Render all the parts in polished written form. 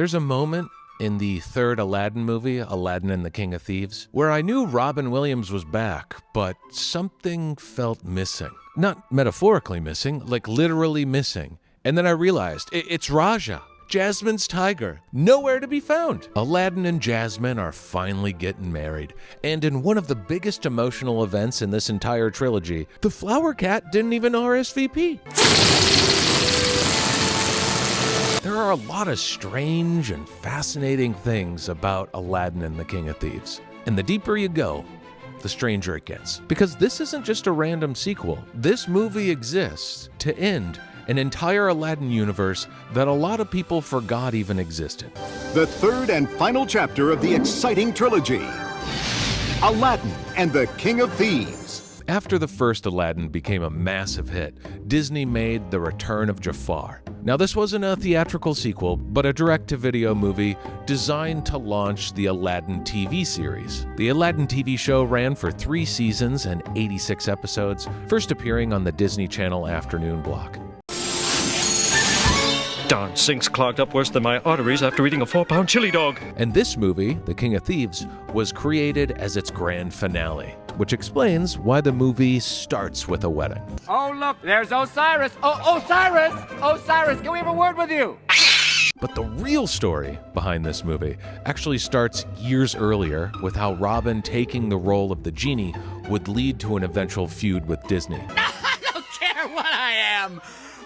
There's a moment in the third Aladdin movie, Aladdin and the King of Thieves, where I knew Robin Williams was back, but something felt missing. Not metaphorically missing, like literally missing. And then I realized, it's Rajah, Jasmine's tiger, nowhere to be found. Aladdin and Jasmine are finally getting married, and in one of the biggest emotional events in this entire trilogy, the flower cat didn't even RSVP. There are a lot of strange and fascinating things about Aladdin and the King of Thieves. And the deeper you go, the stranger it gets. Because this isn't just a random sequel. This movie exists to end an entire Aladdin universe that a lot of people forgot even existed. The third and final chapter of the exciting trilogy, Aladdin and the King of Thieves. After the first Aladdin became a massive hit, Disney made The Return of Jafar. Now, this wasn't a theatrical sequel, but a direct-to-video movie designed to launch the Aladdin TV series. The Aladdin TV show ran for 3 seasons and 86 episodes, first appearing on the Disney Channel afternoon block. Darn sink's clogged up worse than my arteries after eating a 4-pound chili dog. And this movie, The King of Thieves, was created as its grand finale, which explains why the movie starts with a wedding. Oh, look, there's Osiris. Oh, Osiris! Osiris, can we have a word with you? But the real story behind this movie actually starts years earlier with how Robin taking the role of the Genie would lead to an eventual feud with Disney. I don't care what I am.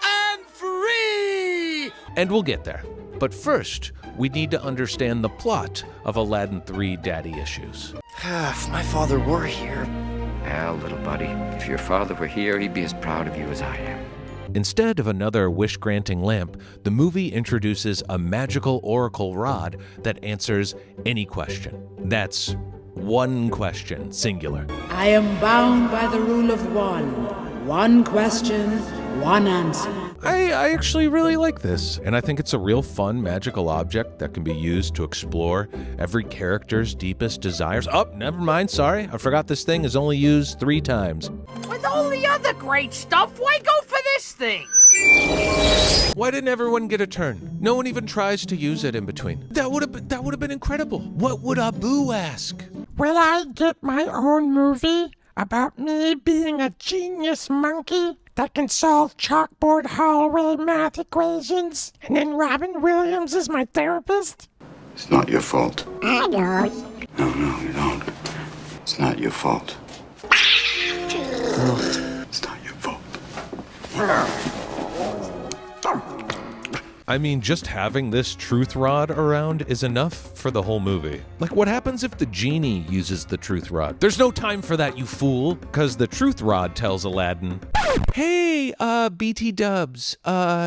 I'm free! And we'll get there. But first, we need to understand the plot of Aladdin 3 Daddy Issues. If my father were here... Well, little buddy, if your father were here, he'd be as proud of you as I am. Instead of another wish-granting lamp, the movie introduces a magical oracle rod that answers any question. That's one question, singular. I am bound by the rule of one. One question, one answer. I actually really like this, and I think it's a real fun magical object that can be used to explore every character's deepest desires. Oh, never mind, sorry. I forgot this thing is only used 3 times. With all the other great stuff, why go for this thing? Why didn't everyone get a turn? No one even tries to use it in between. That would have been incredible. What would Abu ask? Will I get my own movie about me being a genius monkey that can solve chalkboard hallway math equations, and then Robin Williams is my therapist? It's not your fault. I know. No, you don't. It's not your fault. It's not your fault. I mean, just having this truth rod around is enough for the whole movie. Like, what happens if the Genie uses the truth rod? There's no time for that, you fool, because the truth rod tells Aladdin, hey, BT Dubs,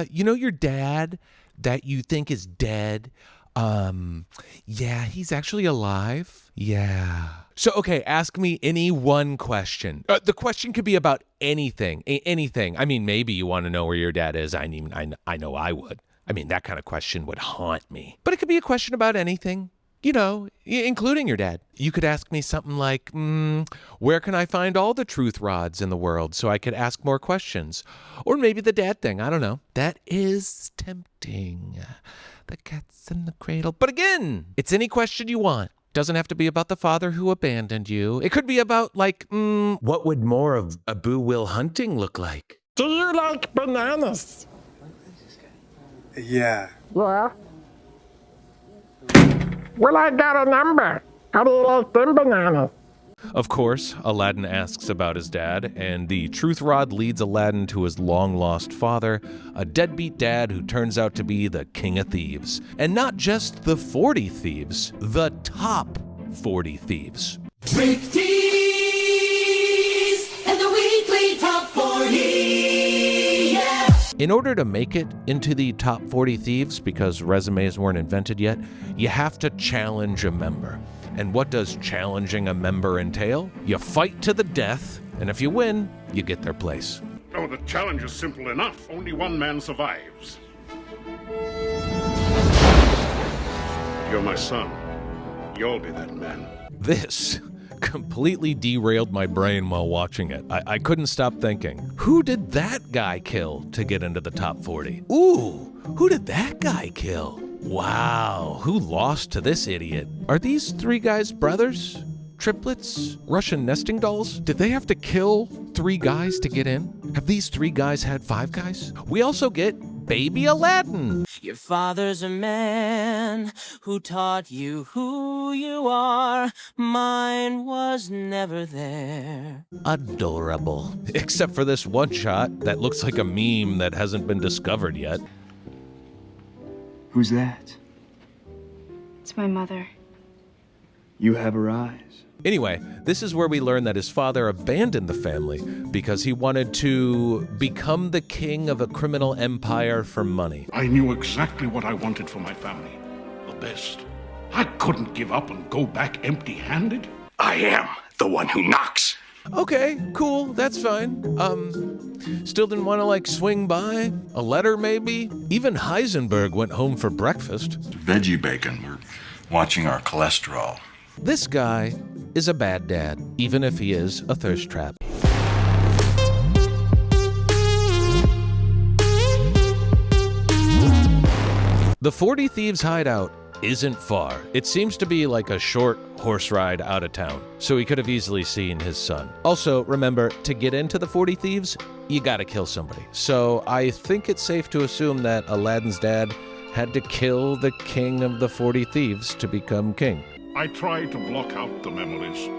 you know your dad that you think is dead? Yeah, he's actually alive. Yeah. So, okay, ask me any one question. The question could be about anything, anything. I mean, maybe you want to know where your dad is. I know I would. I mean, that kind of question would haunt me. But it could be a question about anything, you know, including your dad. You could ask me something like, where can I find all the truth rods in the world so I could ask more questions? Or maybe the dad thing, I don't know. That is tempting. The cat's in the cradle. But again, it's any question you want. Doesn't have to be about the father who abandoned you. It could be about, like, what would more of Abu Will hunting look like? Do you like bananas? Yeah. Yeah. Well, I got a number. How do you like them bananas? Of course, Aladdin asks about his dad, and the truth rod leads Aladdin to his long-lost father, a deadbeat dad who turns out to be the King of Thieves. And not just the 40 thieves, the top 40 thieves. Rick Dees and the weekly top 40, yeah! In order to make it into the top 40 thieves, because resumes weren't invented yet, you have to challenge a member. And what does challenging a member entail? You fight to the death, and if you win, you get their place. Oh, the challenge is simple enough. Only one man survives. You're my son. You'll be that man. This completely derailed my brain while watching it. I couldn't stop thinking, who did that guy kill to get into the top 40? Ooh, who did that guy kill? Wow, who lost to this idiot? Are these three guys brothers? Triplets? Russian nesting dolls? Did they have to kill 3 guys to get in? Have these 3 guys had 5 guys? We also get baby Aladdin. Your father's a man who taught you who you are. Mine was never there. Adorable. Except for this one shot that looks like a meme that hasn't been discovered yet. Who's that? It's my mother. You have her eyes. Anyway, this is where we learn that his father abandoned the family because he wanted to become the king of a criminal empire for money. I knew exactly what I wanted for my family. The best. I couldn't give up and go back empty-handed. I am the one who knocks. Okay, cool, that's fine. Still didn't want to like swing by? A letter maybe? Even Heisenberg went home for breakfast. Veggie bacon. We're watching our cholesterol. This guy is a bad dad, even if he is a thirst trap. The 40 Thieves hideout isn't far. It seems to be like a short horse ride out of town, so he could have easily seen his son. Also, remember, to get into the 40 Thieves, you gotta kill somebody. So I think it's safe to assume that Aladdin's dad had to kill the king of the 40 Thieves to become king. I tried to block out the memories.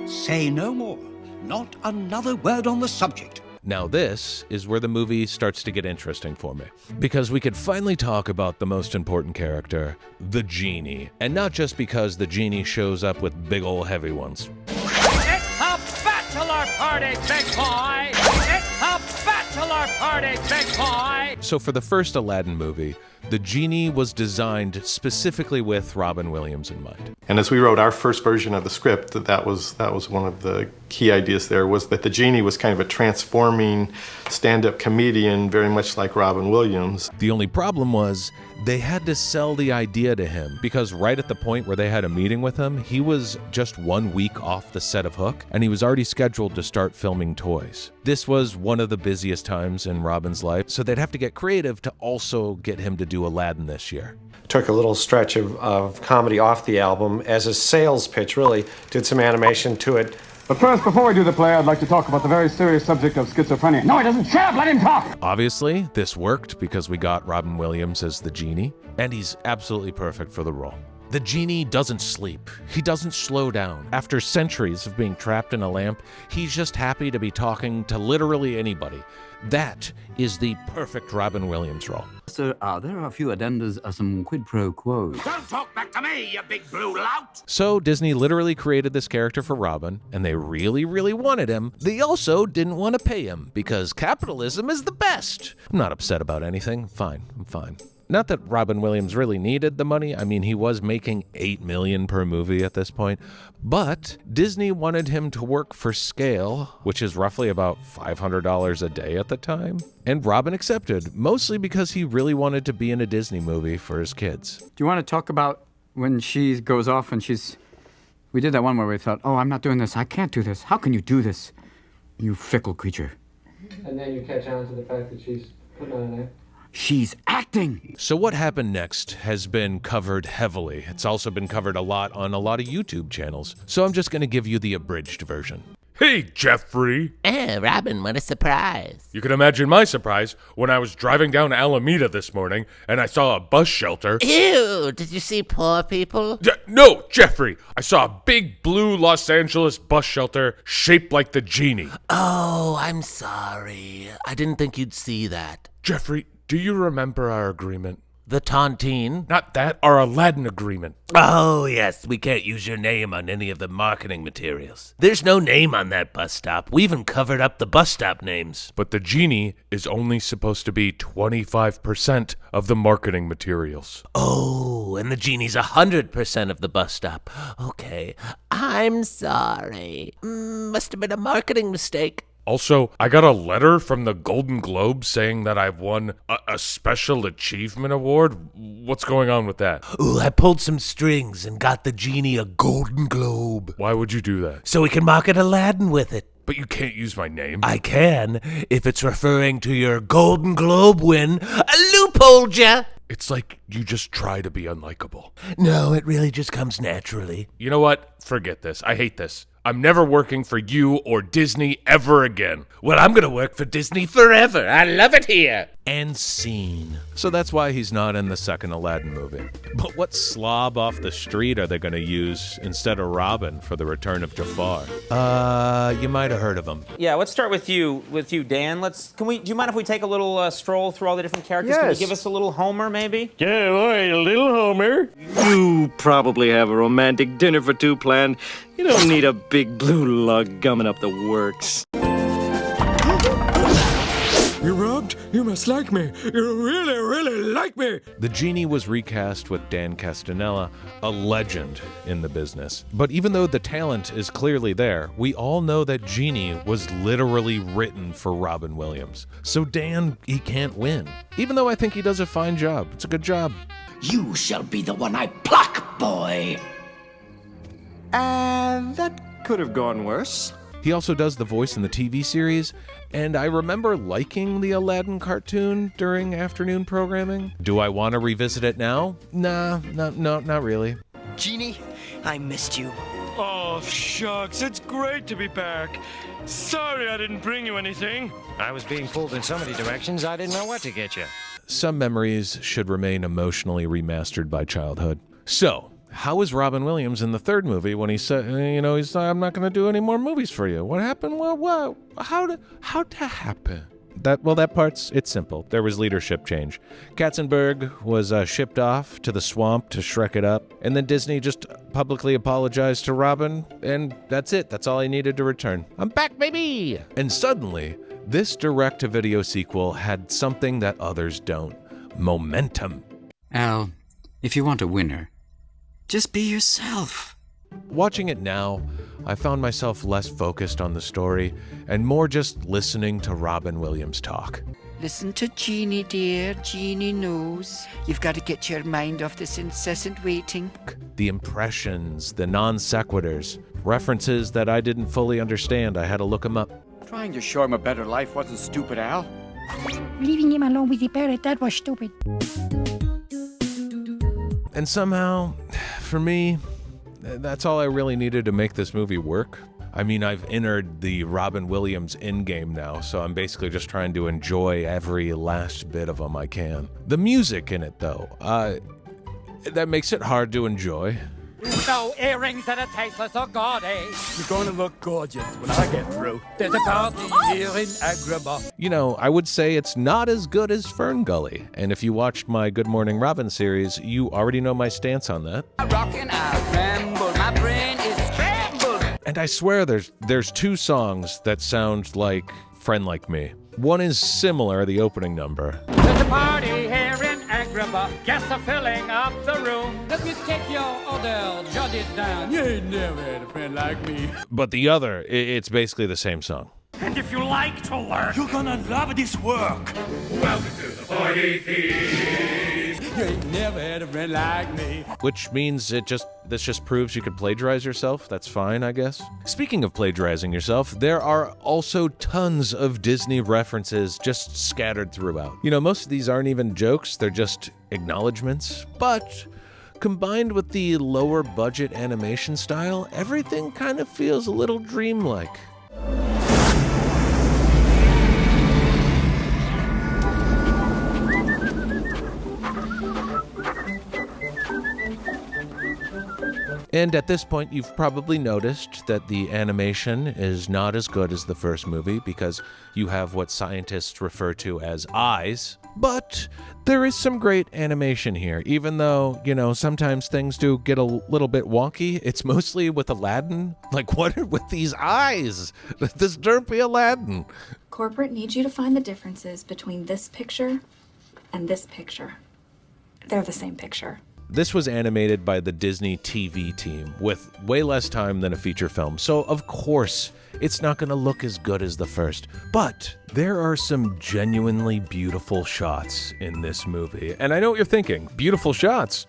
Say no more. Not another word on the subject. Now this is where the movie starts to get interesting for me, because we could finally talk about the most important character, the Genie. And not just because the Genie shows up with big ol' heavy ones. It's a bachelor party, big boy! It's a bachelor party, big boy! So for the first Aladdin movie, the Genie was designed specifically with Robin Williams in mind. And as we wrote our first version of the script, that was one of the key ideas there, was that the Genie was kind of a transforming stand-up comedian, very much like Robin Williams. The only problem was they had to sell the idea to him, because right at the point where they had a meeting with him, he was just 1 week off the set of Hook, and he was already scheduled to start filming Toys. This was one of the busiest times in Robin's life, so they'd have to get creative to also get him to do Aladdin this year. Took a little stretch of comedy off the album as a sales pitch, really. Did some animation to it. But first, before we do the play, I'd like to talk about the very serious subject of schizophrenia. No, he doesn't. Shut up, let him talk! Obviously, this worked because we got Robin Williams as the Genie, and he's absolutely perfect for the role. The Genie doesn't sleep. He doesn't slow down. After centuries of being trapped in a lamp, he's just happy to be talking to literally anybody. That is the perfect Robin Williams role. Sir, there are a few addendas, some quid pro quos. Don't talk back to me, you big blue lout! So Disney literally created this character for Robin, and they really, really wanted him. They also didn't want to pay him, because capitalism is the best. I'm not upset about anything. Fine, I'm fine. Not that Robin Williams really needed the money. I mean, he was making $8 million per movie at this point. But Disney wanted him to work for scale, which is roughly about $500 a day at the time. And Robin accepted, mostly because he really wanted to be in a Disney movie for his kids. Do you want to talk about when she goes off and we did that one where we thought, oh, I'm not doing this. I can't do this. How can you do this? You fickle creature. And then you catch on to the fact that she's putting on an act. She's acting! So what happened next has been covered heavily. It's also been covered a lot on a lot of YouTube channels. So I'm just going to give you the abridged version. Hey, Jeffrey. Robin, what a surprise. You can imagine my surprise when I was driving down Alameda this morning and I saw a bus shelter. Ew, did you see poor people? No, Jeffrey. I saw a big blue Los Angeles bus shelter shaped like the Genie. Oh, I'm sorry. I didn't think you'd see that. Jeffrey, do you remember our agreement? The tontine? Not that, our Aladdin agreement. Oh, yes, we can't use your name on any of the marketing materials. There's no name on that bus stop. We even covered up the bus stop names. But the Genie is only supposed to be 25% of the marketing materials. Oh, and the Genie's 100% of the bus stop. Okay, I'm sorry. Must have been a marketing mistake. Also, I got a letter from the Golden Globe saying that I've won a Special Achievement Award. What's going on with that? Ooh, I pulled some strings and got the Genie a Golden Globe. Why would you do that? So we can market Aladdin with it. But you can't use my name. I can, if it's referring to your Golden Globe win. A loophole, ja! It's like you just try to be unlikable? No, it really just comes naturally. You know what? Forget this. I hate this. I'm never working for you or Disney ever again. Well, I'm gonna work for Disney forever. I love it here. And scene. So that's why he's not in the second Aladdin movie. But what slob off the street are they going to use instead of Robin for the return of Jafar? You might have heard of him. Yeah, let's start with you, Dan. Do you mind if we take a little stroll through all the different characters? Yes. Can you give us a little Homer, maybe? Yeah, boy, a little Homer. You probably have a romantic dinner for two planned. You don't need a big blue lug gumming up the works. You rubbed? You must like me. You really, really like me. The Genie was recast with Dan Castellaneta, a legend in the business. But even though the talent is clearly there, we all know that Genie was literally written for Robin Williams. So Dan, he can't win. Even though I think he does a fine job. It's a good job. You shall be the one I pluck, boy. That could have gone worse. He also does the voice in the TV series, and I remember liking the Aladdin cartoon during afternoon programming. Do I want to revisit it now? Nah, not really. Genie, I missed you. Oh, shucks, it's great to be back. Sorry I didn't bring you anything. I was being pulled in so many directions, I didn't know what to get you. Some memories should remain emotionally remastered by childhood. So, how is Robin Williams in the third movie when he said, he's I'm not going to do any more movies for you? What happened? Well, how'd that happen? That part's, it's simple. There was leadership change. Katzenberg was shipped off to the swamp to Shrek it up, and then Disney just publicly apologized to Robin, and that's it. That's all I needed to return. I'm back, baby! And suddenly, this direct-to-video sequel had something that others don't. Momentum. Al, if you want a winner, just be yourself. Watching it now, I found myself less focused on the story and more just listening to Robin Williams talk. Listen to Genie, dear. Genie knows. You've got to get your mind off this incessant waiting. The impressions, the non sequiturs, references that I didn't fully understand. I had to look them up. Trying to show him a better life wasn't stupid, Al. Leaving him alone with the parrot, that was stupid. And somehow, for me, that's all I really needed to make this movie work. I mean, I've entered the Robin Williams endgame now, so I'm basically just trying to enjoy every last bit of them I can. The music in it, though, that makes it hard to enjoy. No earrings that are tasteless or gaudy. You're gonna look gorgeous when I get through. There's a party here in Agrabah. I would say it's not as good as Fern Gully. And if you watched my Good Morning Robin series, you already know my stance on that. Rockin', I tremble, my brain is scrambled. And I swear there's two songs that sound like Friend Like Me. One is similar, the opening number. There's a party here in Agrabah. Guests are filling up the room. Let me take your order, jot it down. You ain't never had a friend like me. But the other, it's basically the same song. And if you like to learn, you're gonna love this work. Welcome to the party, thieves. You ain't never had a friend like me. Which means this just proves you can plagiarize yourself. That's fine, I guess. Speaking of plagiarizing yourself, there are also tons of Disney references just scattered throughout. Most of these aren't even jokes, they're just acknowledgments. But combined with the lower budget animation style, everything kind of feels a little dreamlike. And at this point, you've probably noticed that the animation is not as good as the first movie because you have what scientists refer to as eyes. But there is some great animation here, even though, sometimes things do get a little bit wonky. It's mostly with Aladdin. Like, what are with these eyes? This derpy Aladdin. Corporate needs you to find the differences between this picture and this picture. They're the same picture. This was animated by the Disney TV team with way less time than a feature film, so of course it's not going to look as good as the first. But there are some genuinely beautiful shots in this movie. And I know what you're thinking, beautiful shots?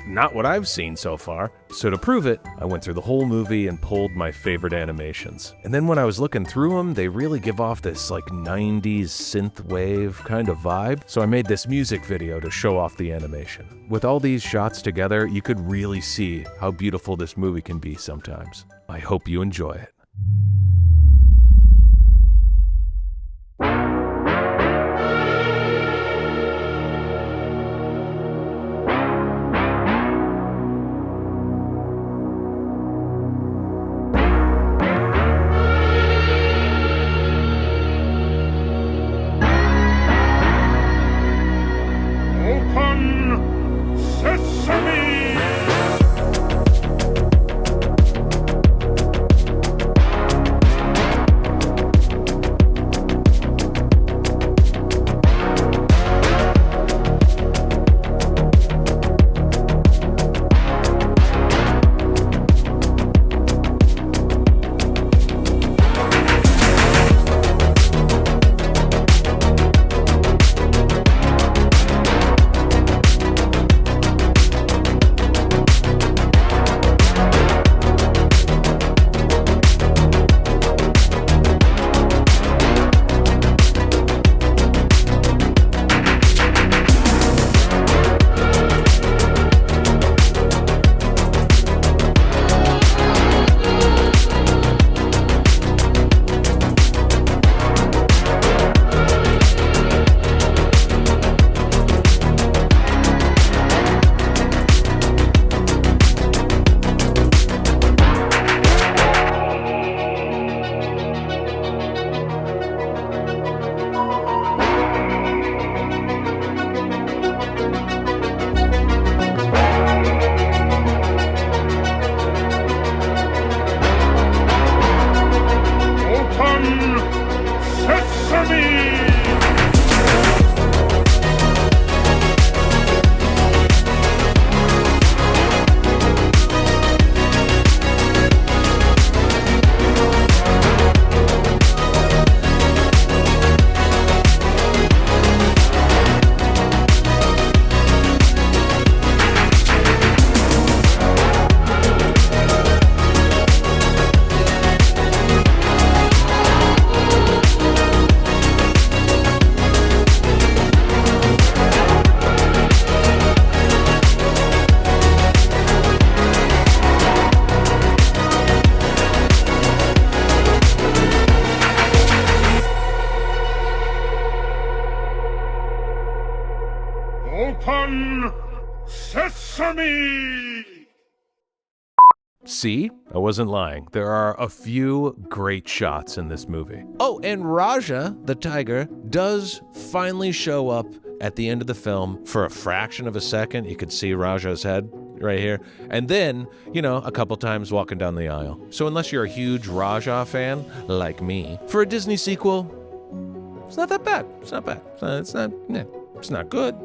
not what I've seen so far. So to prove it, I went through the whole movie and pulled my favorite animations. And then when I was looking through them, they really give off this like 90s synth wave kind of vibe. So I made this music video to show off the animation. With all these shots together, you could really see how beautiful this movie can be sometimes. I hope you enjoy it. Open Sesame! See? I wasn't lying. There are a few great shots in this movie. Oh, and Rajah, the tiger, does finally show up at the end of the film for a fraction of a second. You could see Rajah's head right here. And then, a couple times walking down the aisle. So unless you're a huge Rajah fan, like me, for a Disney sequel, it's not that bad. It's not bad. It's not good.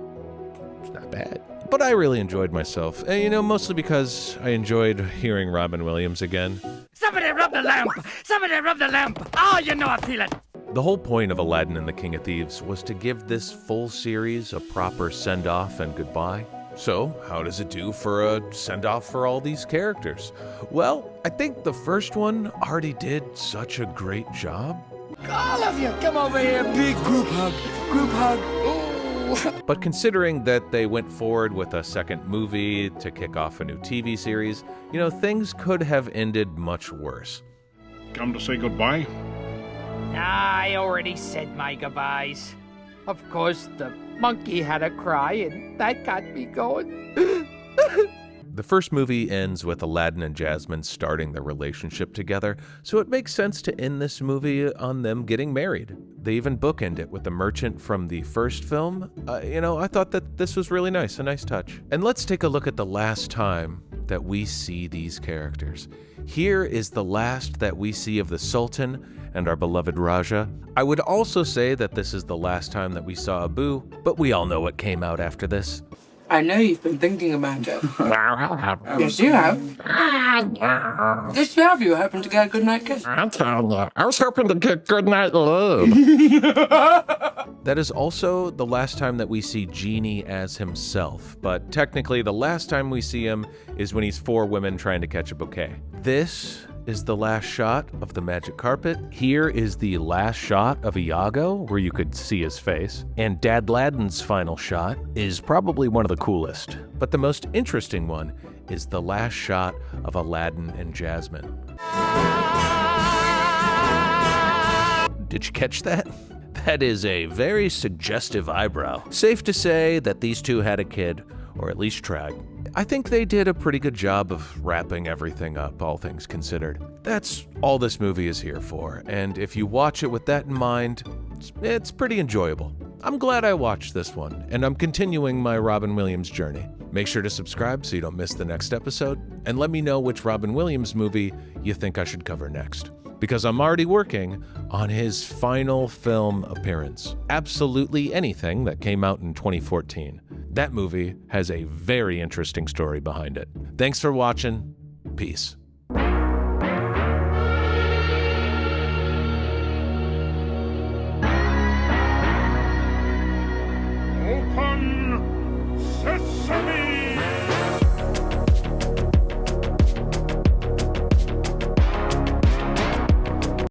It's not bad. But I really enjoyed myself. And, mostly because I enjoyed hearing Robin Williams again. Somebody rub the lamp! Somebody rub the lamp! Oh, I feel it! The whole point of Aladdin and the King of Thieves was to give this full series a proper send-off and goodbye. So, how does it do for a send-off for all these characters? Well, I think the first one already did such a great job. All of you, come over here. Big group hug. Group hug. Ooh. But considering that they went forward with a second movie to kick off a new TV series, things could have ended much worse. Come to say goodbye? I already said my goodbyes. Of course, the monkey had a cry, and that got me going. The first movie ends with Aladdin and Jasmine starting their relationship together, so it makes sense to end this movie on them getting married. They even bookend it with the merchant from the first film. I thought that this was really nice, a nice touch. And let's take a look at the last time that we see these characters. Here is the last that we see of the Sultan and our beloved Rajah. I would also say that this is the last time that we saw Abu, but we all know what came out after this. I know you've been thinking about it. Yes, you have. Yes, you have. You hoping to get a good night kiss? I'm telling you, I was hoping to get good night love. That is also the last time that we see Genie as himself, but technically the last time we see him is when he's 4 women trying to catch a bouquet. This is the last shot of the magic carpet. Here is the last shot of Iago, where you could see his face. And Dad Aladdin's final shot is probably one of the coolest. But the most interesting one is the last shot of Aladdin and Jasmine. Did you catch that? That is a very suggestive eyebrow. Safe to say that these two had a kid, or at least tried. I think they did a pretty good job of wrapping everything up, all things considered. That's all this movie is here for, and if you watch it with that in mind, it's pretty enjoyable. I'm glad I watched this one, and I'm continuing my Robin Williams journey. Make sure to subscribe so you don't miss the next episode, and let me know which Robin Williams movie you think I should cover next, because I'm already working on his final film appearance. Absolutely anything that came out in 2014. That movie has a very interesting story behind it. Thanks for watching. Peace. Open sesame!